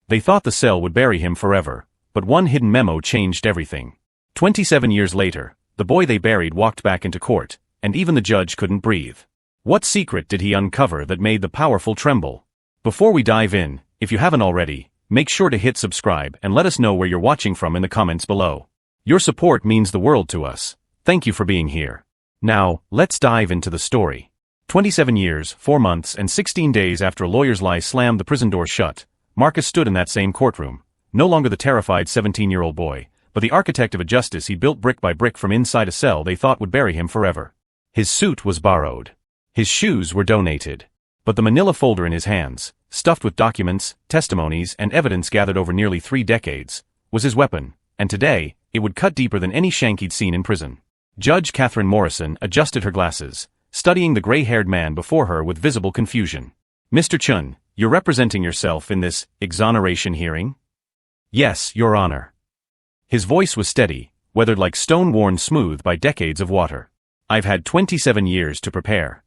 They thought the cell would bury him forever, but one hidden memo changed everything. 27 years later, the boy they buried walked back into court, and even the judge couldn't breathe. What secret did he uncover that made the powerful tremble? Before we dive in, if you haven't already, make sure to hit subscribe and let us know where you're watching from in the comments below. Your support means the world to us. Thank you for being here. Now, let's dive into the story. 27 years, 4 months, and 16 days after a lawyer's lie slammed the prison door shut, Marcus stood in that same courtroom, no longer the terrified 17-year-old boy, but the architect of a justice he built brick by brick from inside a cell they thought would bury him forever. His suit was borrowed. His shoes were donated. But the manila folder in his hands, stuffed with documents, testimonies, and evidence gathered over nearly 3 decades, was his weapon, and today, it would cut deeper than any shank he'd seen in prison. Judge Catherine Morrison adjusted her glasses, studying the gray-haired man before her with visible confusion. "Mr. Chun, you're representing yourself in this exoneration hearing?" "Yes, Your Honor." His voice was steady, weathered like stone worn smooth by decades of water. "I've had 27 years to prepare."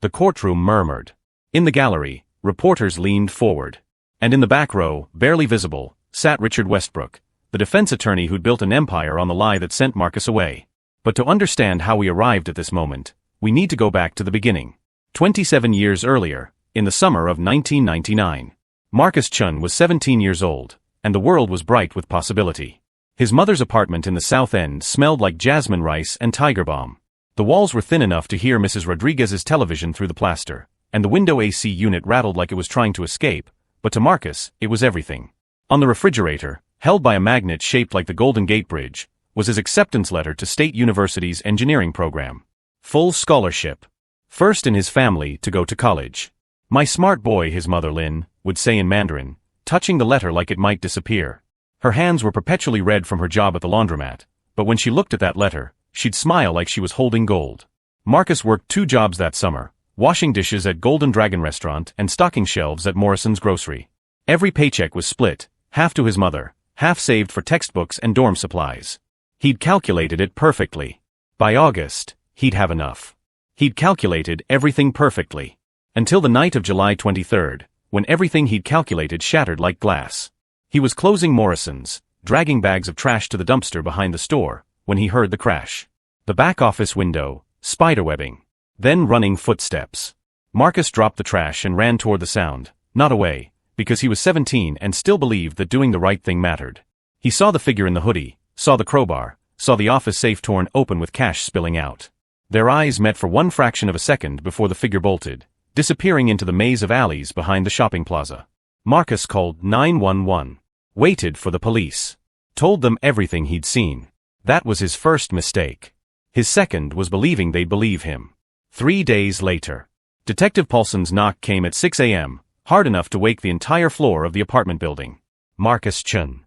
The courtroom murmured. In the gallery, reporters leaned forward. And in the back row, barely visible, sat Richard Westbrook, the defense attorney who'd built an empire on the lie that sent Marcus away. But to understand how we arrived at this moment, we need to go back to the beginning. 27 years earlier, in the summer of 1999. Marcus Chun was 17 years old, and the world was bright with possibility. His mother's apartment in the South End smelled like jasmine rice and tiger balm. The walls were thin enough to hear Mrs. Rodriguez's television through the plaster, and the window AC unit rattled like it was trying to escape, but to Marcus, it was everything. On the refrigerator, held by a magnet shaped like the Golden Gate Bridge, was his acceptance letter to State University's engineering program. Full scholarship. First in his family to go to college. "My smart boy," his mother Lynn would say in Mandarin, touching the letter like it might disappear. Her hands were perpetually red from her job at the laundromat, but when she looked at that letter, she'd smile like she was holding gold. Marcus worked 2 jobs that summer, washing dishes at Golden Dragon Restaurant and stocking shelves at Morrison's Grocery. Every paycheck was split, half to his mother, half saved for textbooks and dorm supplies. He'd calculated it perfectly. By August, he'd have enough. He'd calculated everything perfectly. Until the night of July 23rd, when everything he'd calculated shattered like glass. He was closing Morrison's, dragging bags of trash to the dumpster behind the store, when he heard the crash. The back office window, spiderwebbing. Then running footsteps. Marcus dropped the trash and ran toward the sound, not away, because he was 17 and still believed that doing the right thing mattered. He saw the figure in the hoodie, saw the crowbar, saw the office safe torn open with cash spilling out. Their eyes met for one fraction of a second before the figure bolted, disappearing into the maze of alleys behind the shopping plaza. Marcus called 911. Waited for the police. Told them everything he'd seen. That was his first mistake. His second was believing they'd believe him. 3 days later. Detective Paulson's knock came at 6 a.m., hard enough to wake the entire floor of the apartment building. Marcus Chun.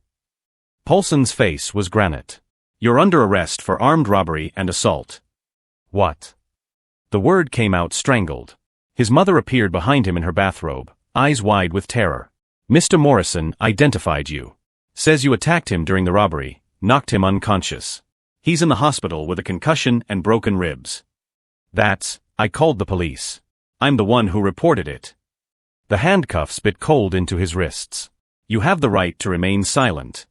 Paulson's face was granite. "You're under arrest for armed robbery and assault." "What?" The word came out strangled. His mother appeared behind him in her bathrobe, eyes wide with terror. "Mr. Morrison identified you. Says you attacked him during the robbery, knocked him unconscious. He's in the hospital with a concussion and broken ribs." I called the police. I'm the one who reported it." The handcuffs bit cold into his wrists. "You have the right to remain silent."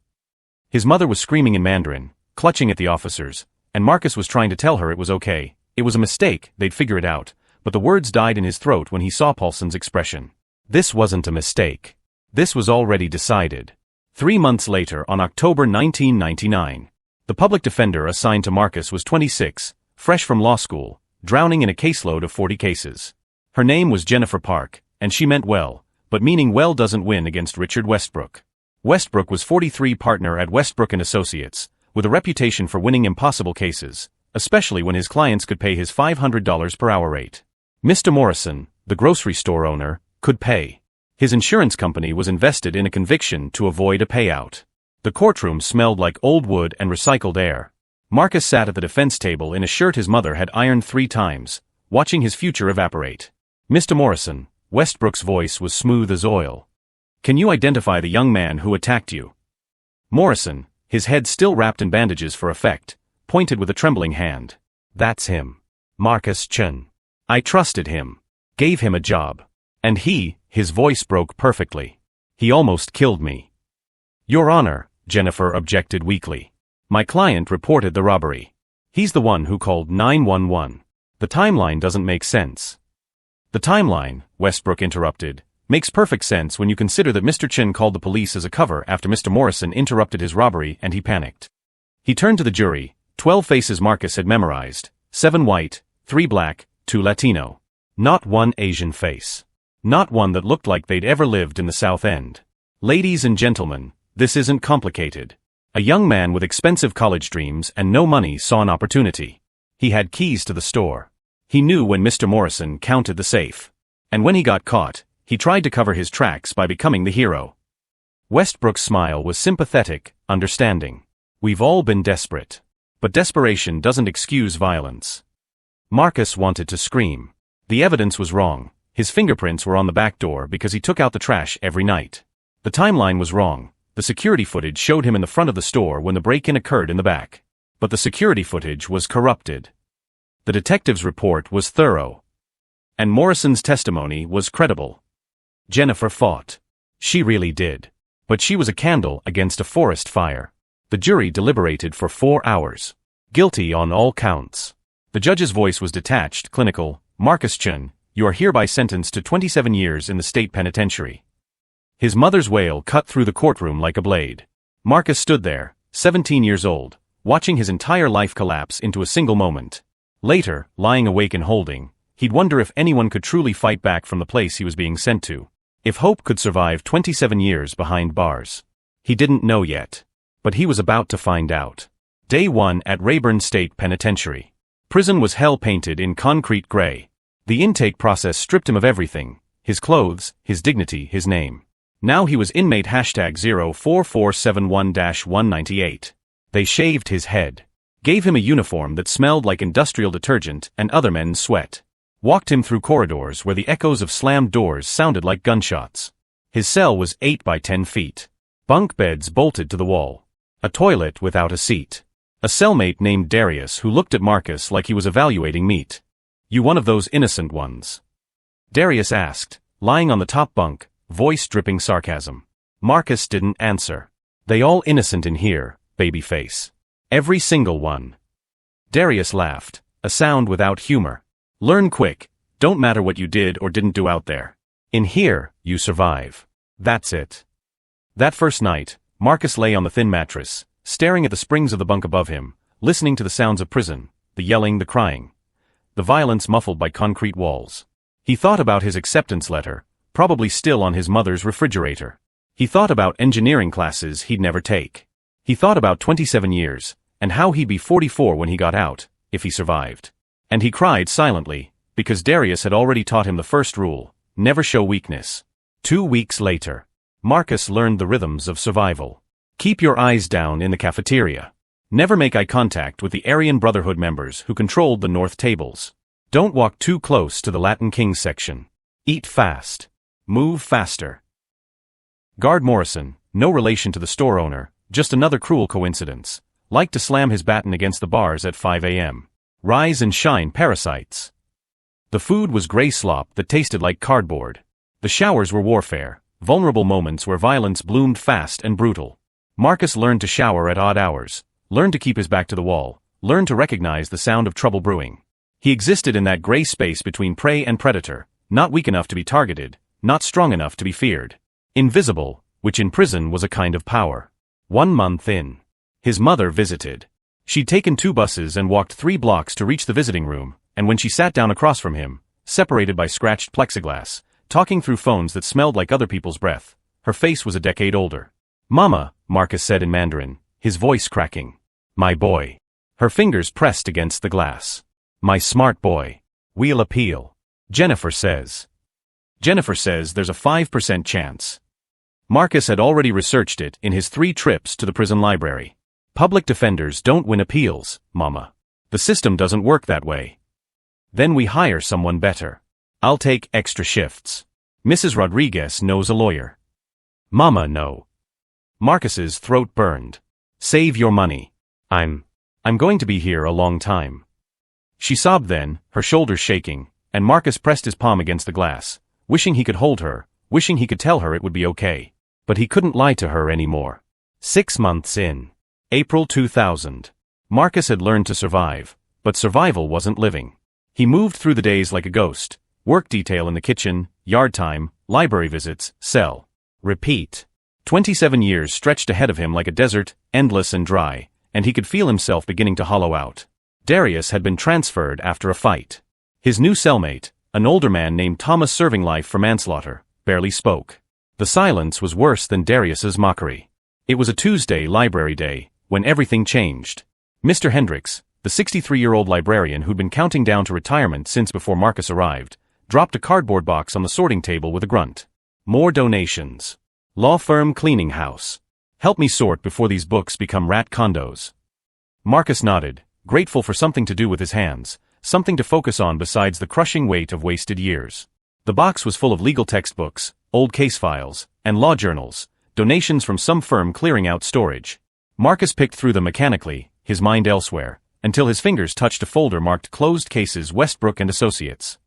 His mother was screaming in Mandarin, clutching at the officers, and Marcus was trying to tell her it was okay. It was a mistake, they'd figure it out, but the words died in his throat when he saw Paulson's expression. This wasn't a mistake. This was already decided. 3 months later, on October 1999, the public defender assigned to Marcus was 26, fresh from law school, drowning in a caseload of 40 cases. Her name was Jennifer Park, and she meant well, but meaning well doesn't win against Richard Westbrook. Westbrook was 43 partner at Westbrook & Associates, with a reputation for winning impossible cases, especially when his clients could pay his $500 per hour rate. Mr. Morrison, the grocery store owner, could pay. His insurance company was invested in a conviction to avoid a payout. The courtroom smelled like old wood and recycled air. Marcus sat at the defense table in a shirt his mother had ironed 3 times, watching his future evaporate. "Mr. Morrison," Westbrook's voice was smooth as oil. "Can you identify the young man who attacked you?" Morrison, his head still wrapped in bandages for effect, pointed with a trembling hand. "That's him. Marcus Chun. I trusted him. Gave him a job. And his voice broke perfectly. He almost killed me. Your Honor, Jennifer objected weakly. My client reported the robbery. He's the one who called 911. The timeline doesn't make sense. The timeline, Westbrook interrupted, makes perfect sense when you consider that Mr. Chin called the police as a cover after Mr. Morrison interrupted his robbery and he panicked. He turned to the jury. 12 faces Marcus had memorized, 7 white, 3 black, 2 Latino. Not one Asian face. Not one that looked like they'd ever lived in the South End. Ladies and gentlemen, this isn't complicated. A young man with expensive college dreams and no money saw an opportunity. He had keys to the store. He knew when Mr. Morrison counted the safe. And when he got caught, he tried to cover his tracks by becoming the hero. Westbrook's smile was sympathetic, understanding. We've all been desperate. But desperation doesn't excuse violence. Marcus wanted to scream. The evidence was wrong. His fingerprints were on the back door because he took out the trash every night. The timeline was wrong. The security footage showed him in the front of the store when the break-in occurred in the back. But the security footage was corrupted. The detective's report was thorough. And Morrison's testimony was credible. Jennifer fought. She really did. But she was a candle against a forest fire. The jury deliberated for 4 hours. Guilty on all counts. The judge's voice was detached, clinical. Marcus Chun, you are hereby sentenced to 27 years in the state penitentiary. His mother's wail cut through the courtroom like a blade. Marcus stood there, 17 years old, watching his entire life collapse into a single moment. Later, lying awake and holding, he'd wonder if anyone could truly fight back from the place he was being sent to. If hope could survive 27 years behind bars. He didn't know yet. But he was about to find out. Day 1 at Rayburn State Penitentiary. Prison was hell-painted in concrete gray. The intake process stripped him of everything. His clothes, his dignity, his name. Now he was inmate #04471-198. They shaved his head. Gave him a uniform that smelled like industrial detergent and other men's sweat. Walked him through corridors where the echoes of slammed doors sounded like gunshots. His cell was 8 by 10 feet. Bunk beds bolted to the wall. A toilet without a seat. A cellmate named Darius who looked at Marcus like he was evaluating meat. You one of those innocent ones? Darius asked, lying on the top bunk, voice dripping sarcasm. Marcus didn't answer. They all innocent in here, babyface. Every single one. Darius laughed, a sound without humor. Learn quick, don't matter what you did or didn't do out there. In here, you survive. That's it. That first night, Marcus lay on the thin mattress, staring at the springs of the bunk above him, listening to the sounds of prison, the yelling, the crying. The violence muffled by concrete walls. He thought about his acceptance letter, probably still on his mother's refrigerator. He thought about engineering classes he'd never take. He thought about 27 years, and how he'd be 44 when he got out, if he survived. And he cried silently, because Darius had already taught him the first rule, never show weakness. 2 weeks later, Marcus learned the rhythms of survival. Keep your eyes down in the cafeteria. Never make eye contact with the Aryan Brotherhood members who controlled the north tables. Don't walk too close to the Latin Kings section. Eat fast. Move faster. Guard Morrison, no relation to the store owner, just another cruel coincidence, liked to slam his baton against the bars at 5 a.m. Rise and shine, parasites. The food was gray slop that tasted like cardboard. The showers were warfare, vulnerable moments where violence bloomed fast and brutal. Marcus learned to shower at odd hours, learned to keep his back to the wall, learned to recognize the sound of trouble brewing. He existed in that gray space between prey and predator, not weak enough to be targeted, not strong enough to be feared. Invisible, which in prison was a kind of power. 1 month in. His mother visited. She'd taken 2 buses and walked 3 blocks to reach the visiting room, and when she sat down across from him, separated by scratched plexiglass, talking through phones that smelled like other people's breath, her face was a decade older. Mama, Marcus said in Mandarin, his voice cracking. My boy. Her fingers pressed against the glass. My smart boy. We'll appeal. Jennifer says. Jennifer says there's a 5% chance. Marcus had already researched it in his 3 trips to the prison library. Public defenders don't win appeals, Mama. The system doesn't work that way. Then we hire someone better. I'll take extra shifts. Mrs. Rodriguez knows a lawyer. Mama, no. Marcus's throat burned. Save your money. I'm going to be here a long time. She sobbed then, her shoulders shaking, and Marcus pressed his palm against the glass, wishing he could hold her, wishing he could tell her it would be okay. But he couldn't lie to her anymore. 6 months in. April 2000. Marcus had learned to survive, but survival wasn't living. He moved through the days like a ghost. Work detail in the kitchen, yard time, library visits, cell. Repeat. 27 years stretched ahead of him like a desert, endless and dry, and he could feel himself beginning to hollow out. Darius had been transferred after a fight. His new cellmate, an older man named Thomas serving life for manslaughter, barely spoke. The silence was worse than Darius's mockery. It was a Tuesday library day, when everything changed. Mr. Hendricks, the 63-year-old librarian who'd been counting down to retirement since before Marcus arrived, dropped a cardboard box on the sorting table with a grunt. More donations. Law firm cleaning house. Help me sort before these books become rat condos. Marcus nodded, grateful for something to do with his hands, something to focus on besides the crushing weight of wasted years. The box was full of legal textbooks, old case files, and law journals, donations from some firm clearing out storage. Marcus picked through them mechanically, his mind elsewhere, until his fingers touched a folder marked Closed Cases Westbrook and Associates.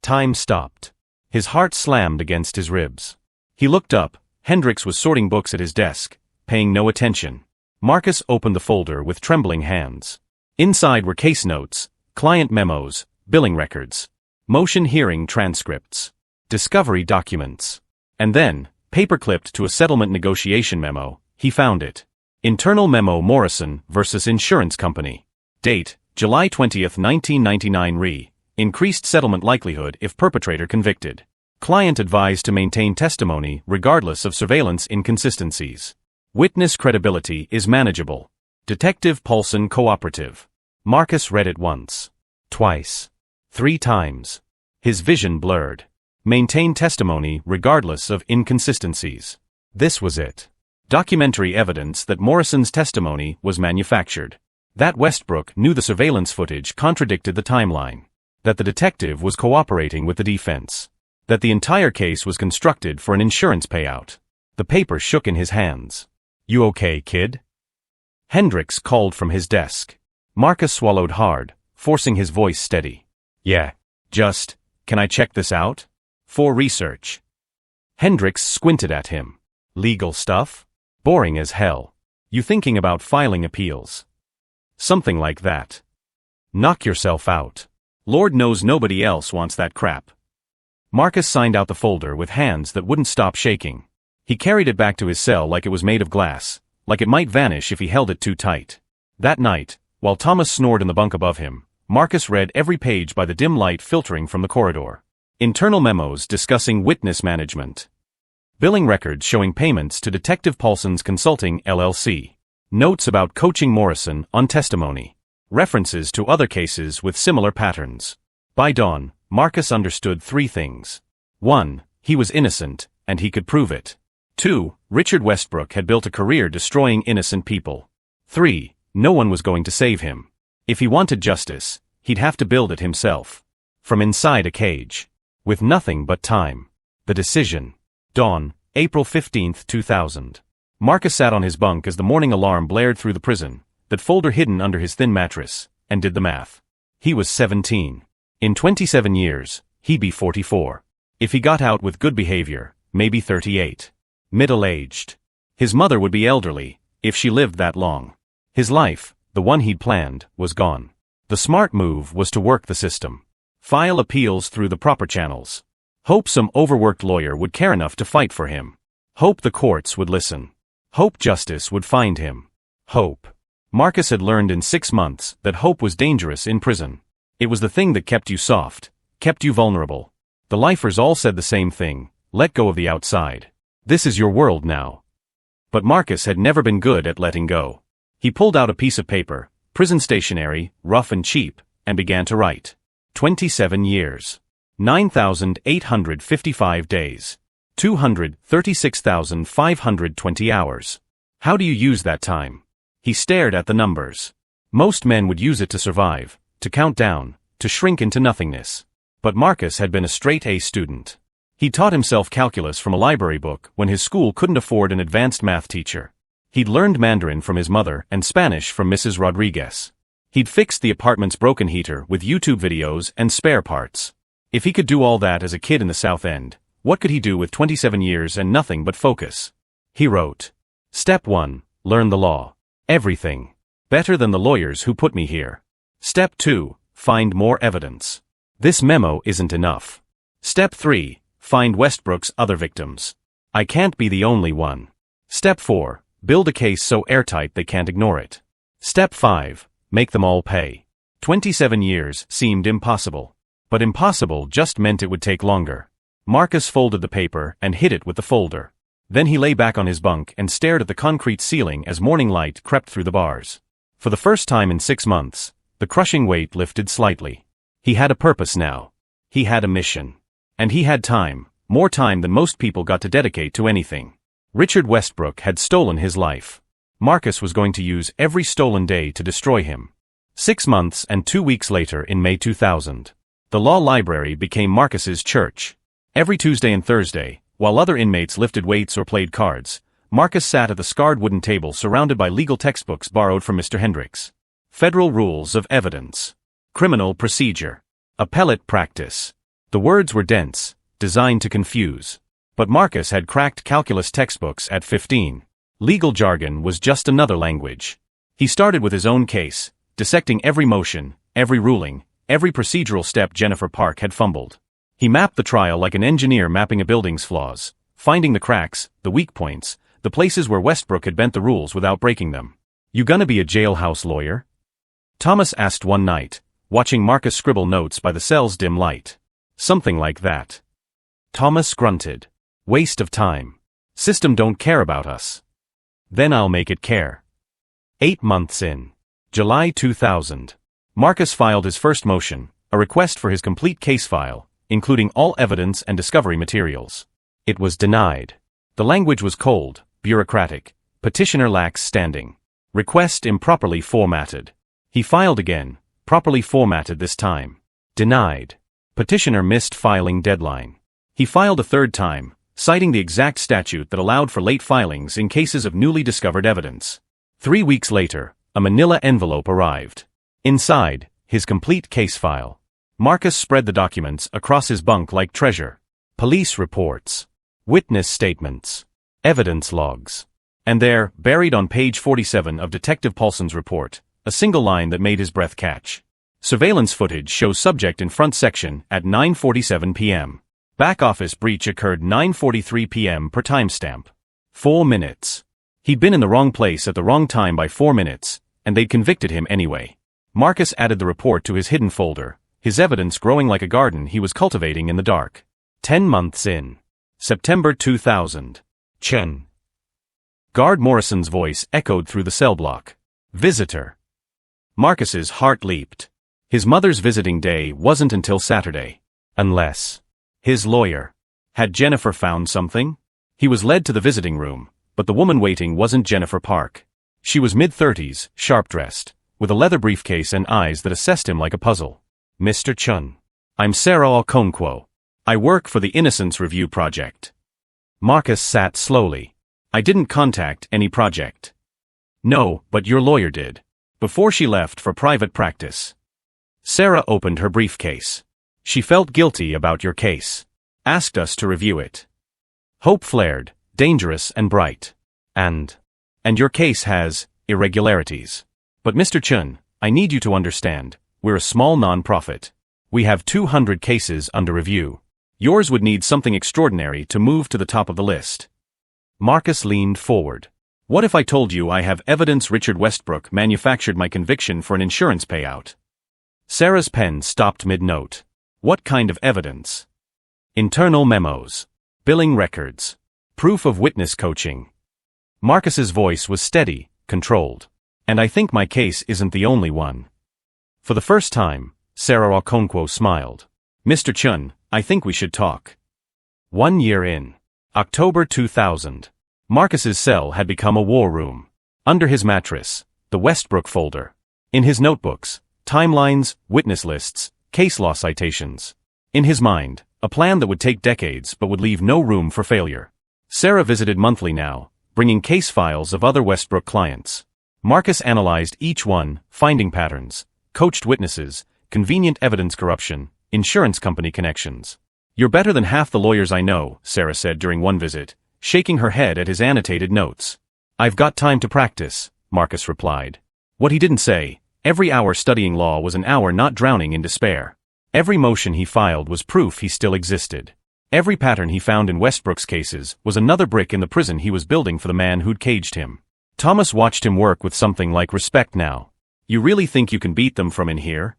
Time stopped. His heart slammed against his ribs. He looked up. Hendricks was sorting books at his desk, paying no attention. Marcus opened the folder with trembling hands. Inside were case notes, client memos, billing records, motion hearing transcripts, discovery documents. And then, paper-clipped to a settlement negotiation memo, he found it. Internal memo Morrison versus Insurance Company. Date, July 20, 1999 Increased settlement likelihood if perpetrator convicted. Client advised to maintain testimony regardless of surveillance inconsistencies. Witness credibility is manageable. Detective Paulson cooperative. Marcus read it once. Twice. 3 times. His vision blurred. Maintain testimony regardless of inconsistencies. This was it. Documentary evidence that Morrison's testimony was manufactured. That Westbrook knew the surveillance footage contradicted the timeline. That the detective was cooperating with the defense. That the entire case was constructed for an insurance payout. The paper shook in his hands. You okay, kid? Hendricks called from his desk. Marcus swallowed hard, forcing his voice steady. Yeah. Can I check this out? For research. Hendricks squinted at him. Legal stuff? Boring as hell. You thinking about filing appeals? Something like that. Knock yourself out. Lord knows nobody else wants that crap. Marcus signed out the folder with hands that wouldn't stop shaking. He carried it back to his cell like it was made of glass, like it might vanish if he held it too tight. That night, while Thomas snored in the bunk above him, Marcus read every page by the dim light filtering from the corridor. Internal memos discussing witness management. Billing records showing payments to Detective Paulson's Consulting, LLC. Notes about coaching Morrison on testimony. References to other cases with similar patterns. By dawn, Marcus understood 3 things. 1. He was innocent, and he could prove it. 2. Richard Westbrook had built a career destroying innocent people. 3. No one was going to save him. If he wanted justice, he'd have to build it himself. From inside a cage. With nothing but time. The decision. Dawn, April 15, 2000. Marcus sat on his bunk as the morning alarm blared through the prison, that folder hidden under his thin mattress, and did the math. He was 17. In 27 years, he'd be 44. If he got out with good behavior, maybe 38. Middle-aged. His mother would be elderly, if she lived that long. His life, the one he'd planned, was gone. The smart move was to work the system. File appeals through the proper channels. Hope some overworked lawyer would care enough to fight for him. Hope the courts would listen. Hope justice would find him. Hope. Marcus had learned in 6 months that hope was dangerous in prison. It was the thing that kept you soft, kept you vulnerable. The lifers all said the same thing, let go of the outside. This is your world now. But Marcus had never been good at letting go. He pulled out a piece of paper, prison stationery, rough and cheap, and began to write. 27 years. 9,855 days. 236,520 hours. How do you use that time? He stared at the numbers. Most men would use it to survive, to count down, to shrink into nothingness. But Marcus had been a straight-A student. He taught himself calculus from a library book when his school couldn't afford an advanced math teacher. He'd learned Mandarin from his mother and Spanish from Mrs. Rodriguez. He'd fixed the apartment's broken heater with YouTube videos and spare parts. If he could do all that as a kid in the South End, what could he do with 27 years and nothing but focus? He wrote. Step 1. Learn the law. Everything. Better than the lawyers who put me here. Step 2. Find more evidence. This memo isn't enough. Step 3. Find Westbrook's other victims. I can't be the only one. Step 4. Build a case so airtight they can't ignore it. Step 5. Make them all pay. 27 years seemed impossible. But impossible just meant it would take longer. Marcus folded the paper and hid it with the folder. Then he lay back on his bunk and stared at the concrete ceiling as morning light crept through the bars. For the first time in 6 months, the crushing weight lifted slightly. He had a purpose now. He had a mission. And he had time, more time than most people got to dedicate to anything. Richard Westbrook had stolen his life. Marcus was going to use every stolen day to destroy him. 6 months and 2 weeks later in May 2000, the law library became Marcus's church. Every Tuesday and Thursday, while other inmates lifted weights or played cards, Marcus sat at the scarred wooden table surrounded by legal textbooks borrowed from Mr. Hendricks. Federal Rules of Evidence. Criminal Procedure. Appellate Practice. The words were dense, designed to confuse. But Marcus had cracked calculus textbooks at 15. Legal jargon was just another language. He started with his own case, dissecting every motion, every ruling, every procedural step Jennifer Park had fumbled. He mapped the trial like an engineer mapping a building's flaws, finding the cracks, the weak points, the places where Westbrook had bent the rules without breaking them. You gonna be a jailhouse lawyer? Thomas asked one night, watching Marcus scribble notes by the cell's dim light. Something like that. Thomas grunted. Waste of time. System don't care about us. Then I'll make it care. 8 months in. July 2000. Marcus filed his first motion, a request for his complete case file, including all evidence and discovery materials. It was denied. The language was cold, bureaucratic. Petitioner lacks standing. Request improperly formatted. He filed again, properly formatted this time. Denied. Petitioner missed filing deadline. He filed a third time, citing the exact statute that allowed for late filings in cases of newly discovered evidence. 3 weeks later, a manila envelope arrived. Inside, his complete case file. Marcus spread the documents across his bunk like treasure. Police reports. Witness statements. Evidence logs. And there, buried on page 47 of Detective Paulson's report, a single line that made his breath catch. Surveillance footage shows subject in front section at 9:47 p.m. Back office breach occurred 9:43 p.m. per timestamp. 4 minutes. He'd been in the wrong place at the wrong time by 4 minutes, and they'd convicted him anyway. Marcus added the report to his hidden folder, his evidence growing like a garden he was cultivating in the dark. 10 months in. September 2000. Chen. Guard Morrison's voice echoed through the cell block. Visitor. Marcus's heart leaped. His mother's visiting day wasn't until Saturday. Unless. His lawyer. Had Jennifer found something? He was led to the visiting room, but the woman waiting wasn't Jennifer Park. She was mid-30s, sharp-dressed, with a leather briefcase and eyes that assessed him like a puzzle. Mr. Chun. I'm Sarah Okonkwo. I work for the Innocence Review Project. Marcus sat slowly. I didn't contact any project. No, but your lawyer did. Before she left for private practice. Sarah opened her briefcase. She felt guilty about your case. Asked us to review it. Hope flared, dangerous and bright. And your case has irregularities. But Mr. Chun, I need you to understand, we're a small non-profit. We have 200 cases under review. Yours would need something extraordinary to move to the top of the list. Marcus leaned forward. What if I told you I have evidence Richard Westbrook manufactured my conviction for an insurance payout? Sarah's pen stopped mid-note. What kind of evidence? Internal memos. Billing records. Proof of witness coaching. Marcus's voice was steady, controlled. And I think my case isn't the only one. For the first time, Sarah Okonkwo smiled. Mr. Chun, I think we should talk. 1 year in. October 2000. Marcus's cell had become a war room. Under his mattress, the Westbrook folder. In his notebooks, timelines, witness lists, case law citations. In his mind, a plan that would take decades but would leave no room for failure. Sarah visited monthly now, bringing case files of other Westbrook clients. Marcus analyzed each one, finding patterns, coached witnesses, convenient evidence corruption, insurance company connections. You're better than half the lawyers I know, Sarah said during one visit. shaking her head at his annotated notes. "I've got time to practice," Marcus replied. What he didn't say, every hour studying law was an hour not drowning in despair. Every motion he filed was proof he still existed. Every pattern he found in Westbrook's cases was another brick in the prison he was building for the man who'd caged him. Thomas watched him work with something like respect now. "You really think you can beat them from in here?"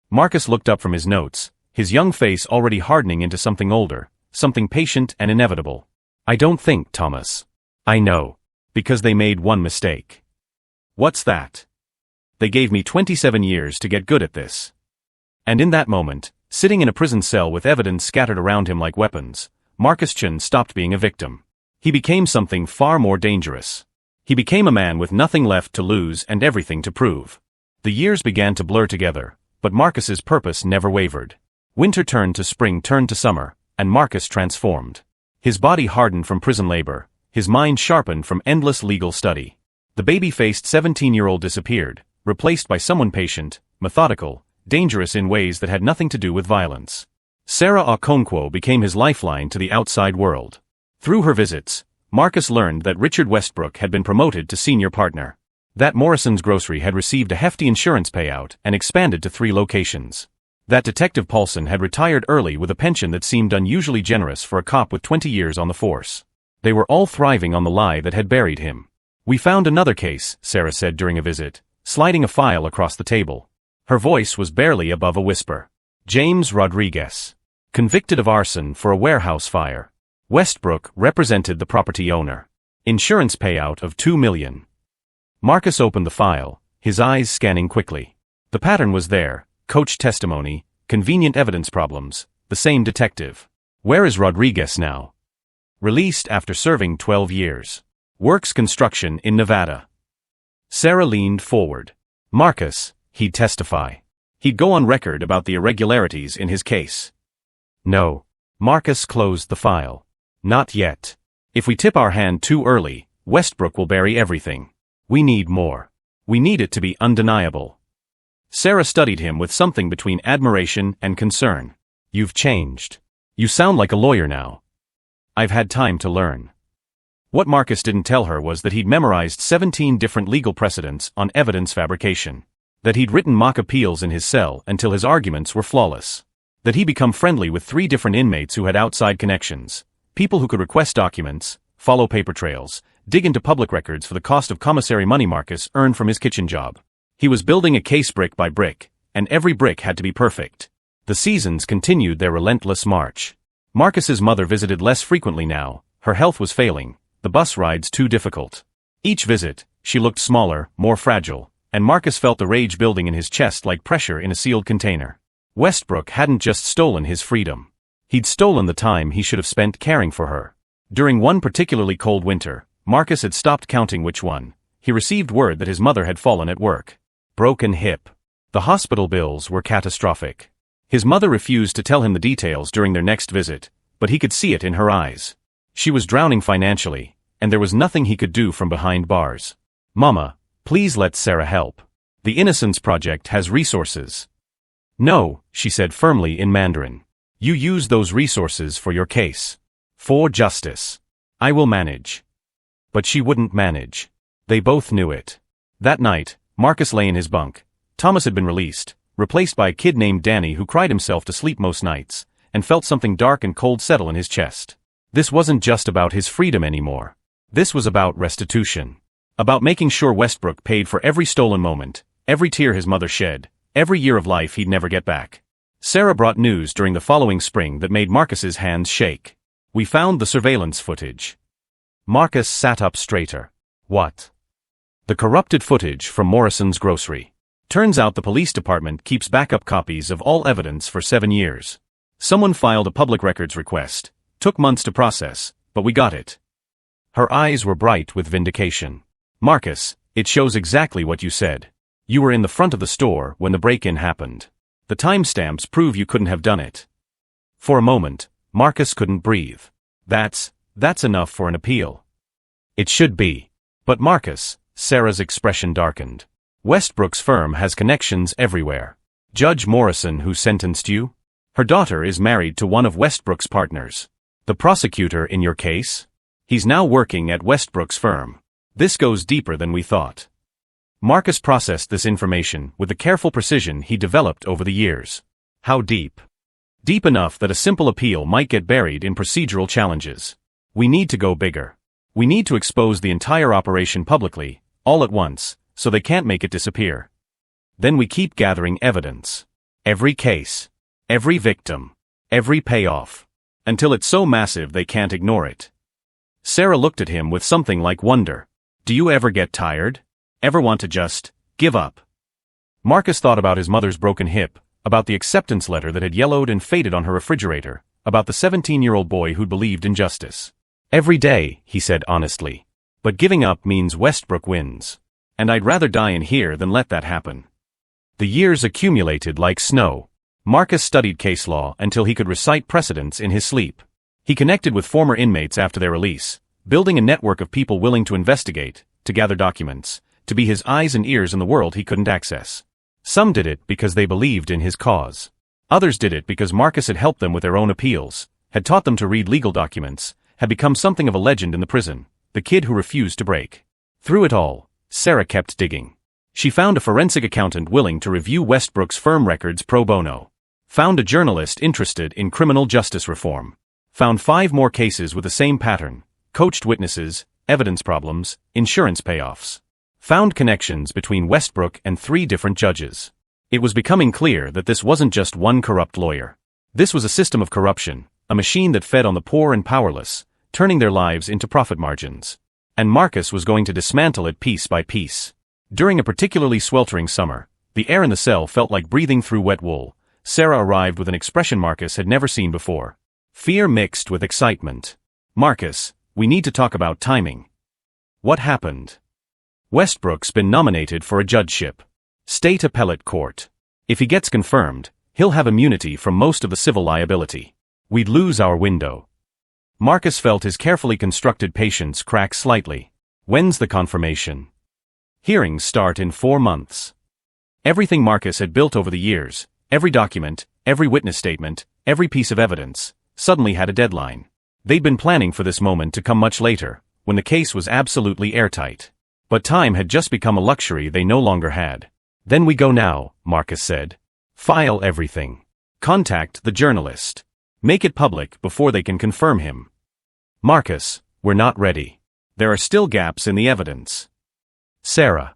Marcus looked up from his notes, his young face already hardening into something older, something patient and inevitable. "I don't think, Thomas. I know. Because they made one mistake." "What's that?" "They gave me 27 years to get good at this." And in that moment, sitting in a prison cell with evidence scattered around him like weapons, Marcus Chun stopped being a victim. He became something far more dangerous. He became a man with nothing left to lose and everything to prove. The years began to blur together, but Marcus's purpose never wavered. Winter turned to spring turned to summer, and Marcus transformed. His body hardened from prison labor, his mind sharpened from endless legal study. The baby-faced 17-year-old disappeared, replaced by someone patient, methodical, dangerous in ways that had nothing to do with violence. Sarah Okonkwo became his lifeline to the outside world. Through her visits, Marcus learned that Richard Westbrook had been promoted to senior partner. That Morrison's Grocery had received a hefty insurance payout and expanded to 3 locations. That Detective Paulson had retired early with a pension that seemed unusually generous for a cop with 20 years on the force. They were all thriving on the lie that had buried him. "We found another case," Sarah said during a visit, sliding a file across the table. Her voice was barely above a whisper. "James Rodriguez. Convicted of arson for a warehouse fire. Westbrook represented the property owner. Insurance payout of $2 million. Marcus opened the file, his eyes scanning quickly. The pattern was there: coach testimony, convenient evidence problems, the same detective. Where is Rodriguez now? Released after serving 12 years. Works construction in Nevada. Sarah leaned forward. Marcus, he'd testify. He'd go on record about the irregularities in his case. No. Marcus closed the file. Not yet. If we tip our hand too early, Westbrook will bury everything. We need more. We need it to be undeniable. Sarah studied him with something between admiration and concern. You've changed. You sound like a lawyer now. I've had time to learn. What Marcus didn't tell her was that he'd memorized 17 different legal precedents on evidence fabrication. That he'd written mock appeals in his cell until his arguments were flawless. That he'd become friendly with 3 different inmates who had outside connections. People who could request documents, follow paper trails, dig into public records for the cost of commissary money Marcus earned from his kitchen job. He was building a case brick by brick, and every brick had to be perfect. The seasons continued their relentless march. Marcus's mother visited less frequently now. Her health was failing, the bus rides too difficult. Each visit, she looked smaller, more fragile, and Marcus felt the rage building in his chest like pressure in a sealed container. Westbrook hadn't just stolen his freedom. He'd stolen the time he should have spent caring for her. During one particularly cold winter, Marcus had stopped counting which one. He received word that his mother had fallen at work. Broken hip. The hospital bills were catastrophic. His mother refused to tell him the details during their next visit, but he could see it in her eyes. She was drowning financially, and there was nothing he could do from behind bars. Mama, please let Sarah help. The Innocence Project has resources. No, she said firmly in Mandarin. You use those resources for your case. For justice. I will manage. But she wouldn't manage. They both knew it. That night, Marcus lay in his bunk. Thomas had been released, replaced by a kid named Danny who cried himself to sleep most nights, and felt something dark and cold settle in his chest. This wasn't just about his freedom anymore. This was about restitution. About making sure Westbrook paid for every stolen moment, every tear his mother shed, every year of life he'd never get back. Sarah brought news during the following spring that made Marcus's hands shake. We found the surveillance footage. Marcus sat up straighter. What? The corrupted footage from Morrison's Grocery. Turns out the police department keeps backup copies of all evidence for 7 years. Someone filed a public records request. Took months to process, but we got it. Her eyes were bright with vindication. Marcus, it shows exactly what you said. You were in the front of the store when the break-in happened. The timestamps prove you couldn't have done it. For a moment, Marcus couldn't breathe. That's enough for an appeal. It should be. But Marcus, Sarah's expression darkened. Westbrook's firm has connections everywhere. Judge Morrison who sentenced you? Her daughter is married to one of Westbrook's partners. The prosecutor in your case? He's now working at Westbrook's firm. This goes deeper than we thought. Marcus processed this information with the careful precision he developed over the years. How deep? Deep enough that a simple appeal might get buried in procedural challenges. We need to go bigger. We need to expose the entire operation publicly, all at once, so they can't make it disappear. Then we keep gathering evidence. Every case. Every victim. Every payoff. Until it's so massive they can't ignore it. Sarah looked at him with something like wonder. Do you ever get tired? Ever want to just give up? Marcus thought about his mother's broken hip, about the acceptance letter that had yellowed and faded on her refrigerator, about the 17-year-old boy who'd believed in justice. Every day, he said honestly. But giving up means Westbrook wins. And I'd rather die in here than let that happen. The years accumulated like snow. Marcus studied case law until he could recite precedents in his sleep. He connected with former inmates after their release, building a network of people willing to investigate, to gather documents, to be his eyes and ears in the world he couldn't access. Some did it because they believed in his cause. Others did it because Marcus had helped them with their own appeals, had taught them to read legal documents, had become something of a legend in the prison, the kid who refused to break. Through it all, Sarah kept digging. She found a forensic accountant willing to review Westbrook's firm records pro bono. Found a journalist interested in criminal justice reform. Found 5 more cases with the same pattern, coached witnesses, evidence problems, insurance payoffs. Found connections between Westbrook and 3 different judges. It was becoming clear that this wasn't just one corrupt lawyer. This was a system of corruption, a machine that fed on the poor and powerless, turning their lives into profit margins. And Marcus was going to dismantle it piece by piece. During a particularly sweltering summer, the air in the cell felt like breathing through wet wool. Sarah arrived with an expression Marcus had never seen before. Fear mixed with excitement. Marcus, we need to talk about timing. What happened? Westbrook's been nominated for a judgeship. State appellate court. If he gets confirmed, he'll have immunity from most of the civil liability. We'd lose our window. Marcus felt his carefully constructed patience crack slightly. When's the confirmation? Hearings start in 4 months. Everything Marcus had built over the years, every document, every witness statement, every piece of evidence, suddenly had a deadline. They'd been planning for this moment to come much later, when the case was absolutely airtight. But time had just become a luxury they no longer had. Then we go now, Marcus said. File everything. Contact the journalist. Make it public before they can confirm him. Marcus, we're not ready. There are still gaps in the evidence. Sarah.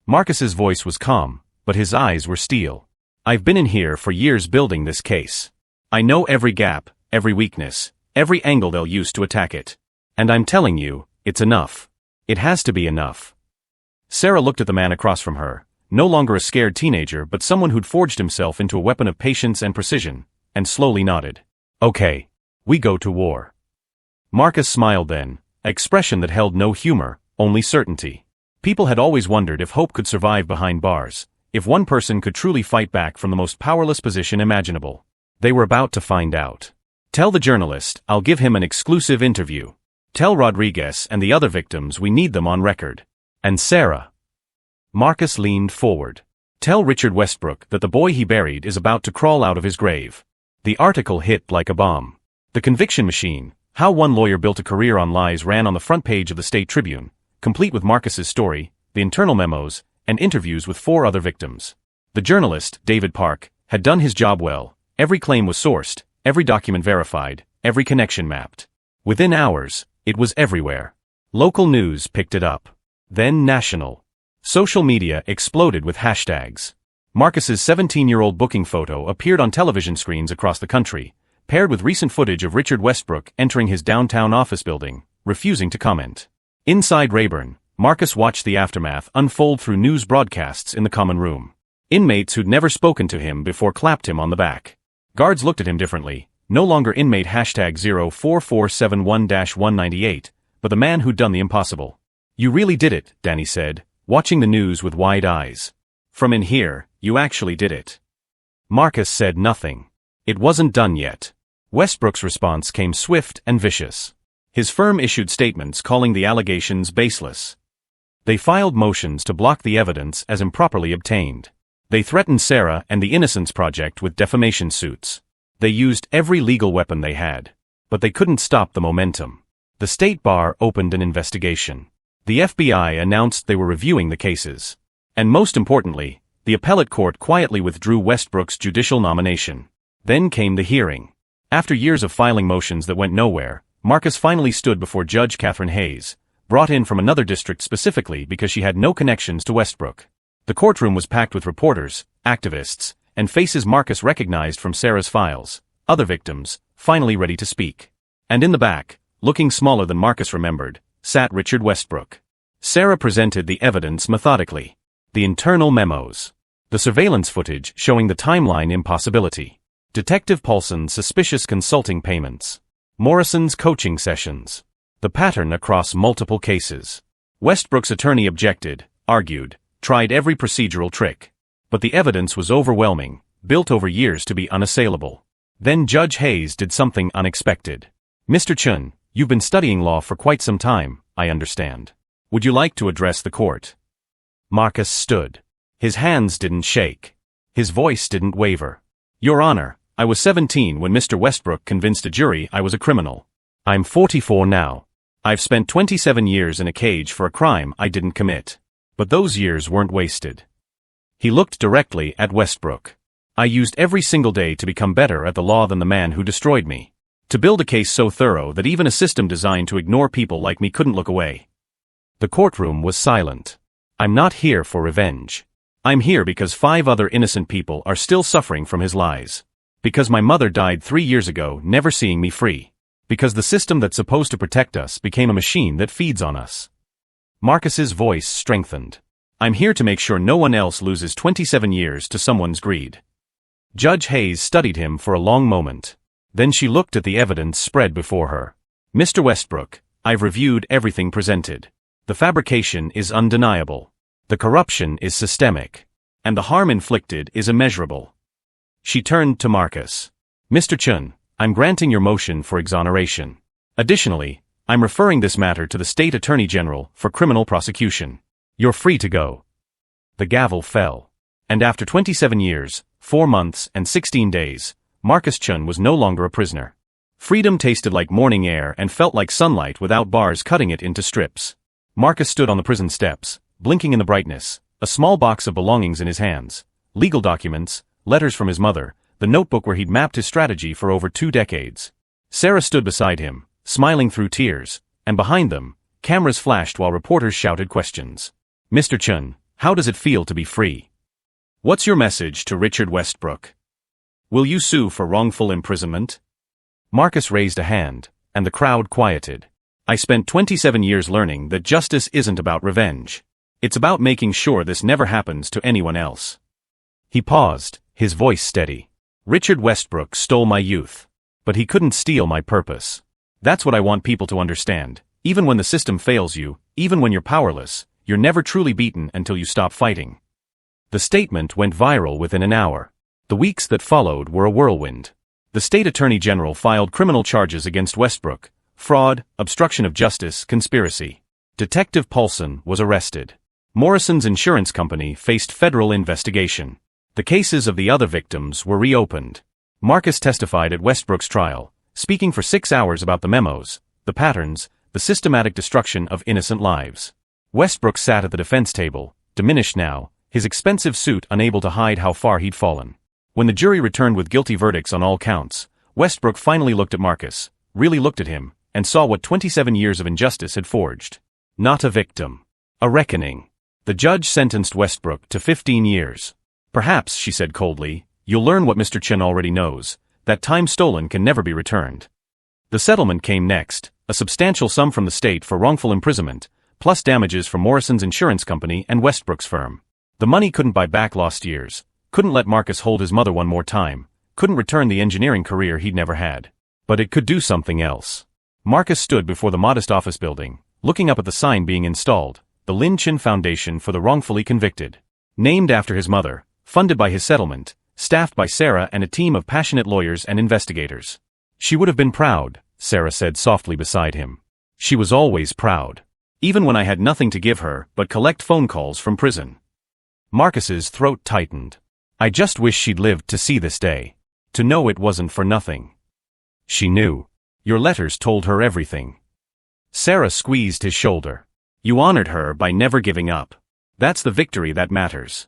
Marcus's voice was calm, but his eyes were steel. I've been in here for years building this case. I know every gap, every weakness, every angle they'll use to attack it. And I'm telling you, it's enough. It has to be enough. Sarah looked at the man across from her, no longer a scared teenager but someone who'd forged himself into a weapon of patience and precision, and slowly nodded. Okay. We go to war. Marcus smiled then, an expression that held no humor, only certainty. People had always wondered if hope could survive behind bars, if one person could truly fight back from the most powerless position imaginable. They were about to find out. Tell the journalist I'll give him an exclusive interview. Tell Rodriguez and the other victims we need them on record. And Sarah. Marcus leaned forward. Tell Richard Westbrook that the boy he buried is about to crawl out of his grave. The article hit like a bomb. The conviction machine, how one lawyer built a career on lies, ran on the front page of the State Tribune, complete with Marcus's story, the internal memos, and interviews with 4 other victims. The journalist, David Park, had done his job well. Every claim was sourced, every document verified, every connection mapped. Within hours, it was everywhere. Local news picked it up. Then national. Social media exploded with hashtags. Marcus's 17-year-old booking photo appeared on television screens across the country, paired with recent footage of Richard Westbrook entering his downtown office building, refusing to comment. Inside Rayburn, Marcus watched the aftermath unfold through news broadcasts in the common room. Inmates who'd never spoken to him before clapped him on the back. Guards looked at him differently, no longer inmate hashtag 04471-198, but the man who'd done the impossible. You really did it, Danny said, watching the news with wide eyes. From in here, you actually did it. Marcus said nothing. It wasn't done yet. Westbrook's response came swift and vicious. His firm issued statements calling the allegations baseless. They filed motions to block the evidence as improperly obtained. They threatened Sarah and the Innocence Project with defamation suits. They used every legal weapon they had. But they couldn't stop the momentum. The State Bar opened an investigation. The FBI announced they were reviewing the cases. And most importantly, the appellate court quietly withdrew Westbrook's judicial nomination. Then came the hearing. After years of filing motions that went nowhere, Marcus finally stood before Judge Catherine Hayes, brought in from another district specifically because she had no connections to Westbrook. The courtroom was packed with reporters, activists, and faces Marcus recognized from Sarah's files, other victims, finally ready to speak. And in the back, looking smaller than Marcus remembered, sat Richard Westbrook. Sarah presented the evidence methodically. The internal memos. The surveillance footage showing the timeline impossibility. Detective Paulson's suspicious consulting payments. Morrison's coaching sessions. The pattern across multiple cases. Westbrook's attorney objected, argued, tried every procedural trick. But the evidence was overwhelming, built over years to be unassailable. Then Judge Hayes did something unexpected. Mr. Chun, you've been studying law for quite some time, I understand. Would you like to address the court? Marcus stood. His hands didn't shake. His voice didn't waver. Your Honor, I was 17 when Mr. Westbrook convinced a jury I was a criminal. I'm 44 now. I've spent 27 years in a cage for a crime I didn't commit. But those years weren't wasted. He looked directly at Westbrook. I used every single day to become better at the law than the man who destroyed me. To build a case so thorough that even a system designed to ignore people like me couldn't look away. The courtroom was silent. I'm not here for revenge. I'm here because 5 other innocent people are still suffering from his lies. Because my mother died 3 years ago, never seeing me free. Because the system that's supposed to protect us became a machine that feeds on us. Marcus's voice strengthened. I'm here to make sure no one else loses 27 years to someone's greed. Judge Hayes studied him for a long moment. Then she looked at the evidence spread before her. Mr. Westbrook, I've reviewed everything presented. The fabrication is undeniable. The corruption is systemic. And the harm inflicted is immeasurable. She turned to Marcus. Mr. Chun, I'm granting your motion for exoneration. Additionally, I'm referring this matter to the State Attorney General for criminal prosecution. You're free to go. The gavel fell. And after 27 years, 4 months and 16 days, Marcus Chun was no longer a prisoner. Freedom tasted like morning air and felt like sunlight without bars cutting it into strips. Marcus stood on the prison steps, blinking in the brightness, a small box of belongings in his hands, legal documents, letters from his mother, the notebook where he'd mapped his strategy for over 2 decades. Sarah stood beside him, smiling through tears, and behind them, cameras flashed while reporters shouted questions. Mr. Chun, how does it feel to be free? What's your message to Richard Westbrook? Will you sue for wrongful imprisonment? Marcus raised a hand, and the crowd quieted. I spent 27 years learning that justice isn't about revenge. It's about making sure this never happens to anyone else. He paused, his voice steady. Richard Westbrook stole my youth. But he couldn't steal my purpose. That's what I want people to understand. Even when the system fails you, even when you're powerless, you're never truly beaten until you stop fighting. The statement went viral within an hour. The weeks that followed were a whirlwind. The State Attorney General filed criminal charges against Westbrook: fraud, obstruction of justice, conspiracy. Detective Paulson was arrested. Morrison's insurance company faced federal investigation. The cases of the other victims were reopened. Marcus testified at Westbrook's trial, speaking for 6 hours about the memos, the patterns, the systematic destruction of innocent lives. Westbrook sat at the defense table, diminished now, his expensive suit unable to hide how far he'd fallen. When the jury returned with guilty verdicts on all counts, Westbrook finally looked at Marcus, really looked at him, and saw what 27 years of injustice had forged. Not a victim. A reckoning. The judge sentenced Westbrook to 15 years. Perhaps, she said coldly, you'll learn what Mr. Chun already knows, that time stolen can never be returned. The settlement came next, a substantial sum from the state for wrongful imprisonment, plus damages from Morrison's insurance company and Westbrook's firm. The money couldn't buy back lost years, couldn't let Marcus hold his mother one more time, couldn't return the engineering career he'd never had. But it could do something else. Marcus stood before the modest office building, looking up at the sign being installed, the Lin Chin Foundation for the Wrongfully Convicted. Named after his mother, funded by his settlement, staffed by Sarah and a team of passionate lawyers and investigators. She would have been proud, Sarah said softly beside him. She was always proud. Even when I had nothing to give her but collect phone calls from prison. Marcus's throat tightened. I just wish she'd lived to see this day. To know it wasn't for nothing. She knew. Your letters told her everything. Sarah squeezed his shoulder. You honored her by never giving up. That's the victory that matters.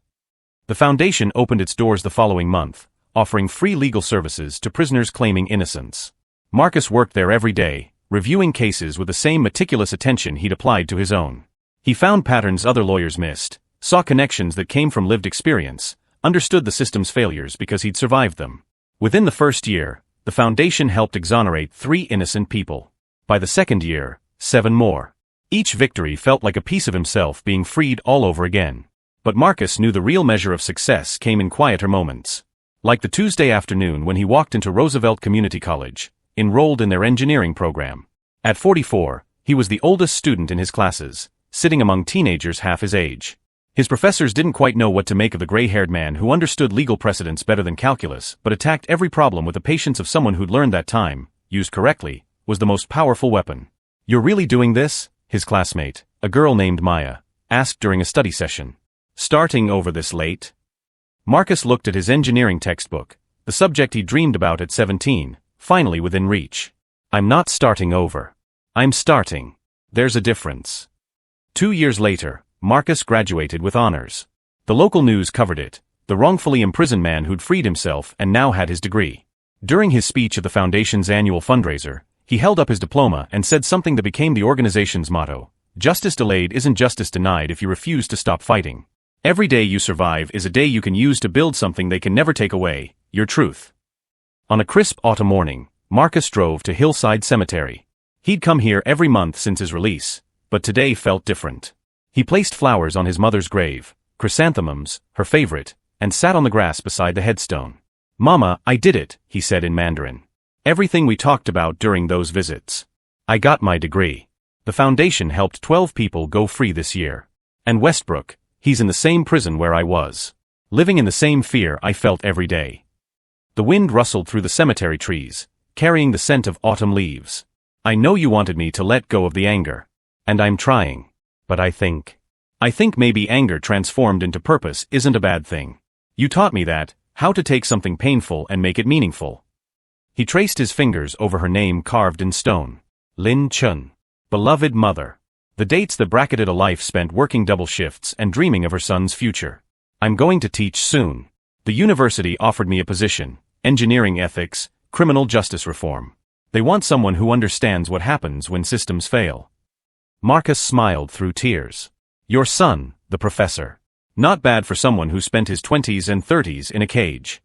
The foundation opened its doors the following month, offering free legal services to prisoners claiming innocence. Marcus worked there every day, reviewing cases with the same meticulous attention he'd applied to his own. He found patterns other lawyers missed, saw connections that came from lived experience, understood the system's failures because he'd survived them. Within the first year, the foundation helped exonerate 3 innocent people. By the second year, 7 more. Each victory felt like a piece of himself being freed all over again. But Marcus knew the real measure of success came in quieter moments. Like the Tuesday afternoon when he walked into Roosevelt Community College, enrolled in their engineering program. At 44, he was the oldest student in his classes, sitting among teenagers half his age. His professors didn't quite know what to make of the gray-haired man who understood legal precedents better than calculus, but attacked every problem with the patience of someone who'd learned that time, used correctly, was the most powerful weapon. You're really doing this? His classmate, a girl named Maya, asked during a study session. Starting over this late? Marcus looked at his engineering textbook, the subject he dreamed about at 17, finally within reach. I'm not starting over. I'm starting. There's a difference. 2 years later, Marcus graduated with honors. The local news covered it, the wrongfully imprisoned man who'd freed himself and now had his degree. During his speech at the foundation's annual fundraiser, he held up his diploma and said something that became the organization's motto: justice delayed isn't justice denied if you refuse to stop fighting. Every day you survive is a day you can use to build something they can never take away, your truth. On a crisp autumn morning, Marcus drove to Hillside Cemetery. He'd come here every month since his release, but today felt different. He placed flowers on his mother's grave, chrysanthemums, her favorite, and sat on the grass beside the headstone. Mama, I did it, he said in Mandarin. Everything we talked about during those visits. I got my degree. The foundation helped 12 people go free this year. And Westbrook, he's in the same prison where I was. Living in the same fear I felt every day. The wind rustled through the cemetery trees, carrying the scent of autumn leaves. I know you wanted me to let go of the anger. And I'm trying. But I think maybe anger transformed into purpose isn't a bad thing. You taught me that, how to take something painful and make it meaningful. He traced his fingers over her name carved in stone. Lin Chun. Beloved mother. The dates that bracketed a life spent working double shifts and dreaming of her son's future. I'm going to teach soon. The university offered me a position, engineering ethics, criminal justice reform. They want someone who understands what happens when systems fail. Marcus smiled through tears. Your son, the professor. Not bad for someone who spent his 20s and 30s in a cage.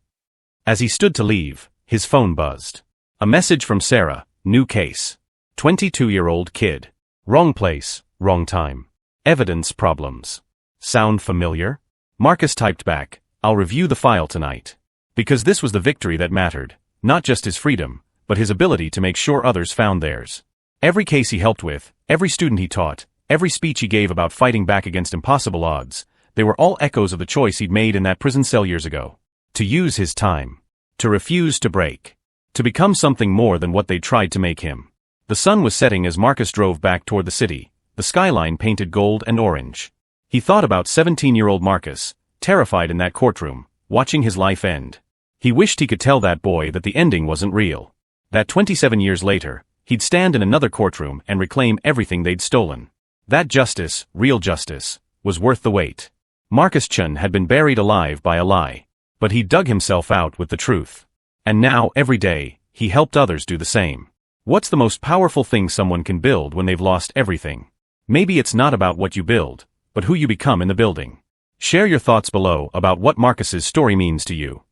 As he stood to leave, his phone buzzed. A message from Sarah, new case. 22-year-old kid. Wrong place, wrong time. Evidence problems. Sound familiar? Marcus typed back, I'll review the file tonight. Because this was the victory that mattered, not just his freedom, but his ability to make sure others found theirs. Every case he helped with, every student he taught, every speech he gave about fighting back against impossible odds, they were all echoes of the choice he'd made in that prison cell years ago. To use his time. To refuse to break. To become something more than what they'd tried to make him. The sun was setting as Marcus drove back toward the city, the skyline painted gold and orange. He thought about 17-year-old Marcus, terrified in that courtroom, watching his life end. He wished he could tell that boy that the ending wasn't real. That 27 years later, he'd stand in another courtroom and reclaim everything they'd stolen. That justice, real justice, was worth the wait. Marcus Chun had been buried alive by a lie. But he dug himself out with the truth. And now, every day, he helped others do the same. What's the most powerful thing someone can build when they've lost everything? Maybe it's not about what you build, but who you become in the building. Share your thoughts below about what Marcus's story means to you.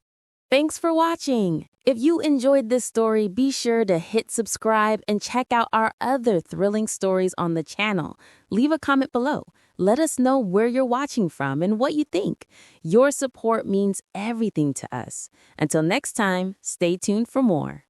Thanks for watching. If you enjoyed this story, be sure to hit subscribe and check out our other thrilling stories on the channel. Leave a comment below. Let us know where you're watching from and what you think. Your support means everything to us. Until next time, stay tuned for more.